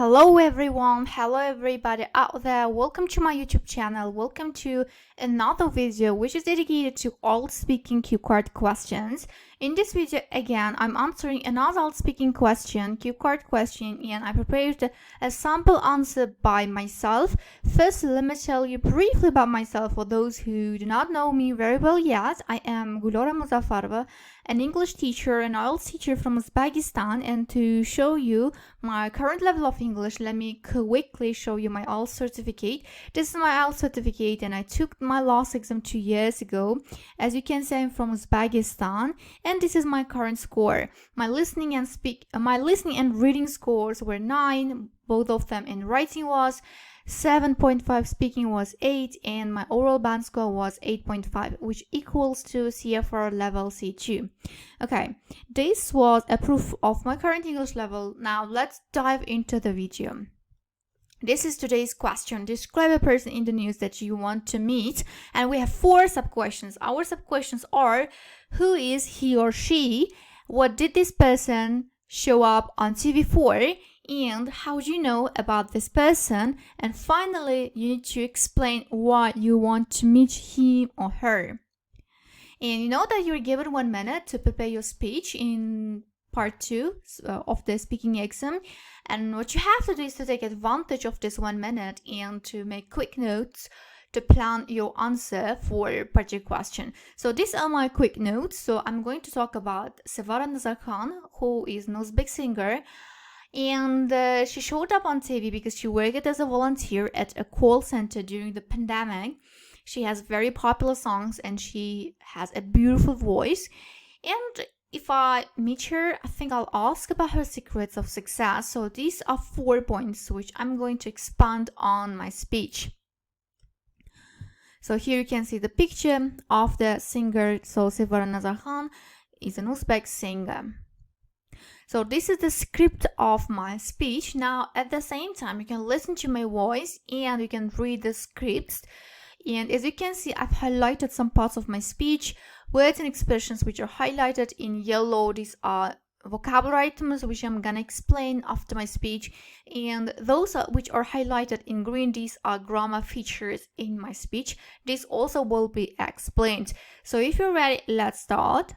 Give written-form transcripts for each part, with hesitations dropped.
Hello everyone, hello everybody out there. Welcome to my YouTube channel. Welcome to another video which is dedicated to IELTS speaking cue card questions. In this video again, I'm answering another IELTS speaking cue card question, and I prepared a sample answer by myself. First, let me tell you briefly about myself for those who do not know me very well yet. I am Gulora Muzaffarova, an English teacher, an IELTS teacher from Uzbekistan, and to show you my current level of English, let me quickly show you my IELTS certificate. This is my IELTS certificate, and I took my last exam 2 years ago. As you can see, I'm from Uzbekistan, and this is my current score. My listening and reading scores were 9, both of them, in writing was 7.5, speaking was 8, and my oral band score was 8.5, which equals to CFR level C2. Okay, this was a proof of my current English level. Now let's dive into the video. This is today's question. Describe a person in the news that you want to meet. And we have 4 sub-questions. Our sub-questions are: who is he or she? What did this person show up on TV for? And how do you know about this person? And finally, you need to explain why you want to meet him or her. And you know that you're given 1 minute to prepare your speech in part 2 of the speaking exam. And what you have to do is to take advantage of this 1 minute and to make quick notes to plan your answer for a particular question. So these are my quick notes. So I'm going to talk about Sevara Nazarkhan, who is an Uzbek singer. And she showed up on TV because she worked as a volunteer at a call center during the pandemic. She has very popular songs and she has a beautiful voice. And if I meet her, I think I'll ask about her secrets of success. So these are 4 points which I'm going to expand on my speech. So here you can see the picture of the singer. So Sevara Nazarkhan is an Uzbek singer. So this is the script of my speech. Now, at the same time, you can listen to my voice and you can read the scripts. And as you can see, I've highlighted some parts of my speech, words and expressions which are highlighted in yellow. These are vocabulary items which I'm gonna explain after my speech. And those which are highlighted in green, these are grammar features in my speech. This also will be explained. So if you're ready, let's start.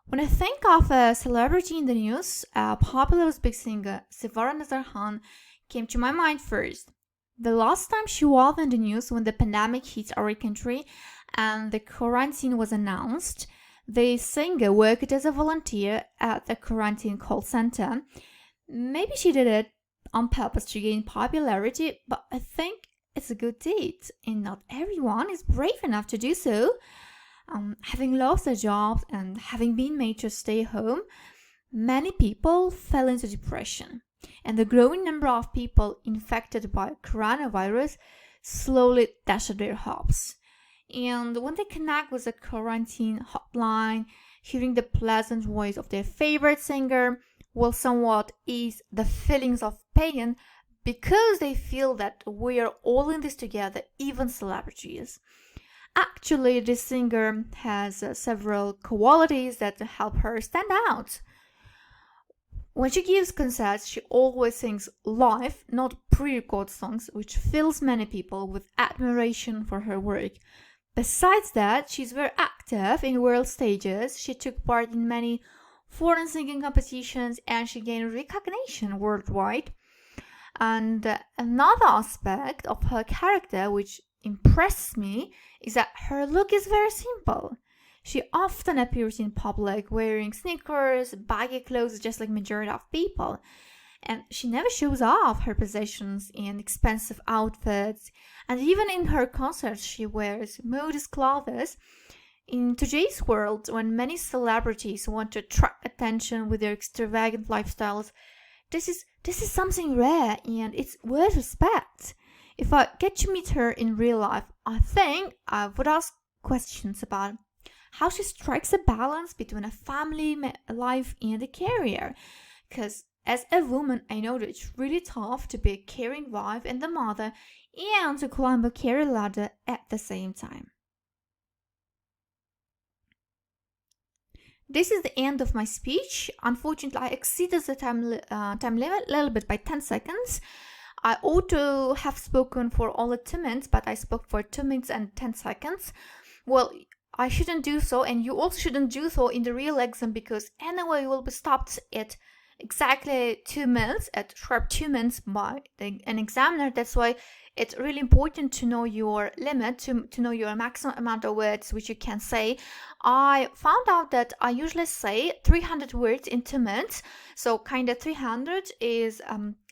When I think of a celebrity in the news, a popular Uzbek singer, Sevara Nazarkhan, came to my mind first. The last time she was in the news when the pandemic hit our country and the quarantine was announced, the singer worked as a volunteer at the quarantine call center. Maybe she did it on purpose to gain popularity, but I think it's a good deed, and not everyone is brave enough to do so. Having lost their jobs and having been made to stay home, many people fell into depression. And the growing number of people infected by coronavirus slowly dashed their hopes. And when they connect with the quarantine hotline, hearing the pleasant voice of their favorite singer will somewhat ease the feelings of pain, because they feel that we are all in this together, even celebrities. Actually, this singer has several qualities that help her stand out. When she gives concerts, she always sings live, not pre-recorded songs, which fills many people with admiration for her work. Besides that, she's very active in world stages. She took part in many foreign singing competitions and she gained recognition worldwide. And another aspect of her character which impressed me is that her look is very simple. She often appears in public wearing sneakers, baggy clothes, just like majority of people. And she never shows off her possessions in expensive outfits. And even in her concerts, she wears modest clothes. In today's world, when many celebrities want to attract attention with their extravagant lifestyles, this is something rare and it's worth respect. If I get to meet her in real life, I think I would ask questions about how she strikes a balance between a family life and a career. Because as a woman, I know that it's really tough to be a caring wife and a mother and to climb a career ladder at the same time. this is the end of my speech. Unfortunately, I exceeded the time limit a little bit by 10 seconds. I ought to have spoken for only 2 minutes, but I spoke for 2 minutes and 10 seconds. Well, I shouldn't do so, and you also shouldn't do so in the real exam, because anyway you will be stopped at exactly 2 minutes, at sharp 2 minutes by an examiner. That's why it's really important to know your limit, to know your maximum amount of words which you can say. I found out that I usually say 300 words in 2 minutes, so kind of 300 is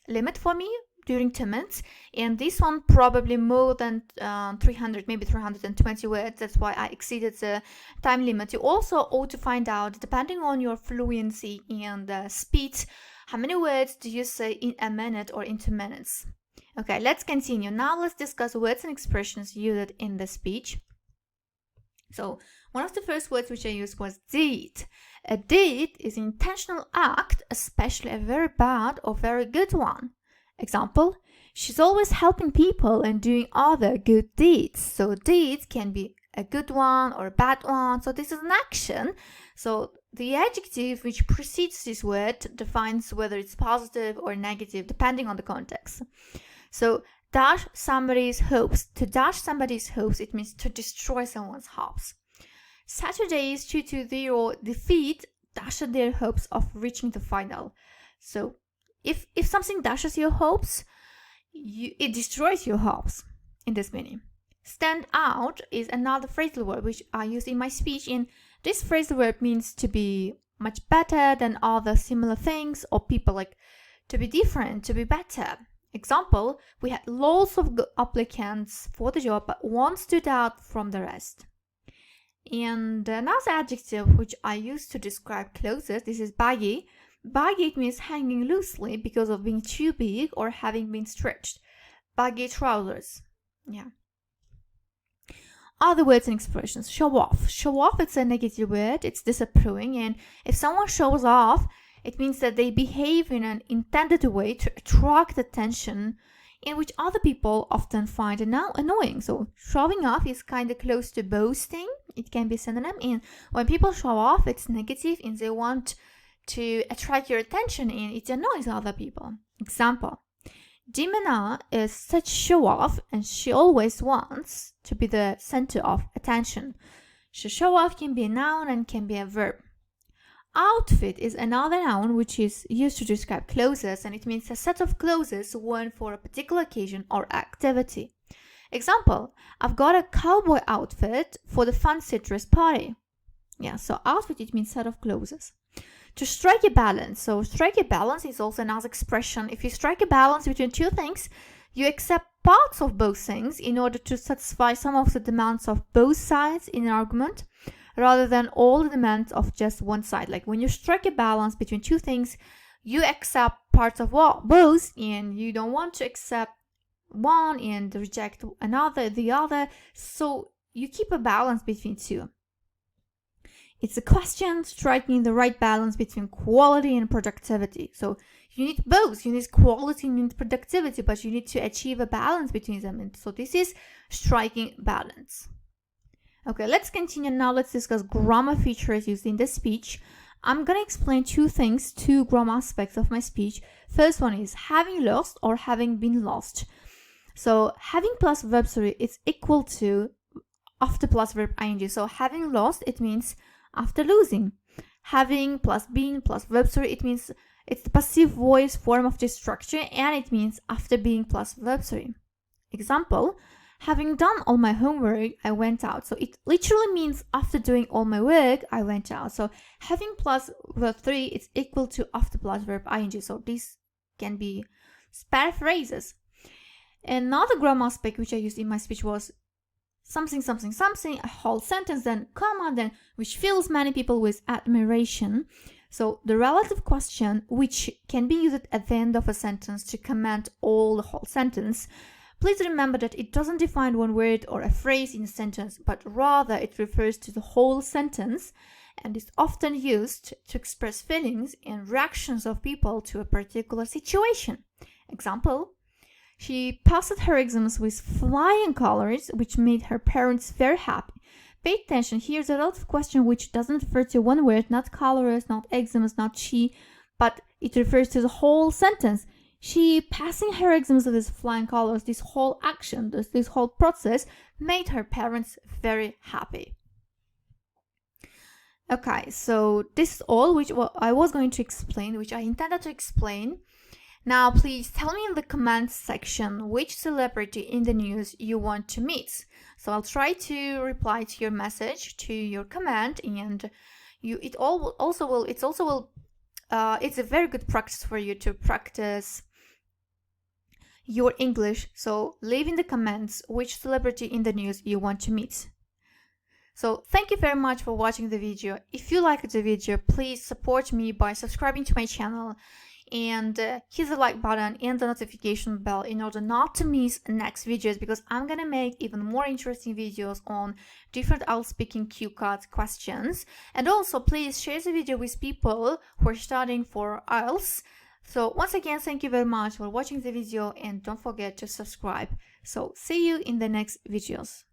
limit for me during 2 minutes, and this one probably more than 300, maybe 320 words. That's why I exceeded the time limit. You also ought to find out, depending on your fluency and speed, how many words do you say in a minute or in 2 minutes. Okay, let's continue. Now let's discuss words and expressions used in the speech. So one of the first words which I used was deed. A deed is an intentional act, especially a very bad or very good one. Example, she's always helping people and doing other good deeds. So deeds can be a good one or a bad one. So this is an action. So the adjective which precedes this word defines whether it's positive or negative depending on the context. So dash somebody's hopes. To dash somebody's hopes, it means to destroy someone's hopes. Saturday's 2-0 defeat dashed their hopes of reaching the final. So if something dashes your hopes, it destroys your hopes in this meaning. Stand out is another phrasal verb which I use in my speech, and this phrasal verb means to be much better than other similar things or people, like to be different, to be better. Example, we had lots of applicants for the job, but one stood out from the rest. And another adjective which I use to describe clothes, this is baggy. Baggy means hanging loosely because of being too big or having been stretched. Baggy trousers. Yeah. Other words and expressions. Show off. Show off, it's a negative word. It's disapproving. And if someone shows off, it means that they behave in an intended way to attract attention, in which other people often find annoying. So showing off is kind of close to boasting. It can be a synonym. And when people show off, it's negative and they want to attract your attention and it annoys other people. Example, Jimena is such show-off and she always wants to be the center of attention. So show-off can be a noun and can be a verb. Outfit is another noun which is used to describe clothes, and it means a set of clothes worn for a particular occasion or activity. Example, I've got a cowboy outfit for the fancy dress party. Yeah, so outfit, it means set of clothes. To strike a balance. So strike a balance is also another expression. If you strike a balance between two things, you accept parts of both things in order to satisfy some of the demands of both sides in an argument, rather than all the demands of just one side. Like when you strike a balance between two things, you accept parts of both, and you don't want to accept one and reject the other. So you keep a balance between two. It's a question striking the right balance between quality and productivity. So you need both. You need quality and productivity, but you need to achieve a balance between them. And so this is striking balance. Okay, let's continue now. Let's discuss grammar features used in the speech. I'm going to explain two grammar aspects of my speech. First one is having lost or having been lost. So having plus verb three is equal to after plus verb ing. So having lost, it means after losing. Having plus being plus verb three, it means it's the passive voice form of this structure, and it means after being plus verb three. Example, having done all my homework, I went out. So it literally means after doing all my work, I went out. So having plus verb three is equal to after plus verb ing. So these can be spare phrases. Another grammar aspect which I used in my speech was something, something, something, a whole sentence, then comma, then which fills many people with admiration. So the relative question, which can be used at the end of a sentence to comment all the whole sentence. Please remember that it doesn't define one word or a phrase in a sentence, but rather it refers to the whole sentence and is often used to express feelings and reactions of people to a particular situation. Example, she passed her exams with flying colors, which made her parents very happy. pay attention. Here's a lot of question which doesn't refer to one word, not colors, not exams, not she, but it refers to the whole sentence. She passing her exams with flying colors. This whole action, this whole process made her parents very happy. Okay, so this is all which I was going to explain, which I intended to explain. Now, please tell me in the comments section which celebrity in the news you want to meet. So I'll try to reply to your message, to your comment, and it's a very good practice for you to practice your English. So leave in the comments which celebrity in the news you want to meet. So thank you very much for watching the video. If you liked the video, please support me by subscribing to my channel and hit the like button and the notification bell in order not to miss next videos, because I'm gonna make even more interesting videos on different IELTS speaking cue card questions. And also please share the video with people who are studying for IELTS. So once again, thank you very much for watching the video and don't forget to subscribe. So see you in the next videos.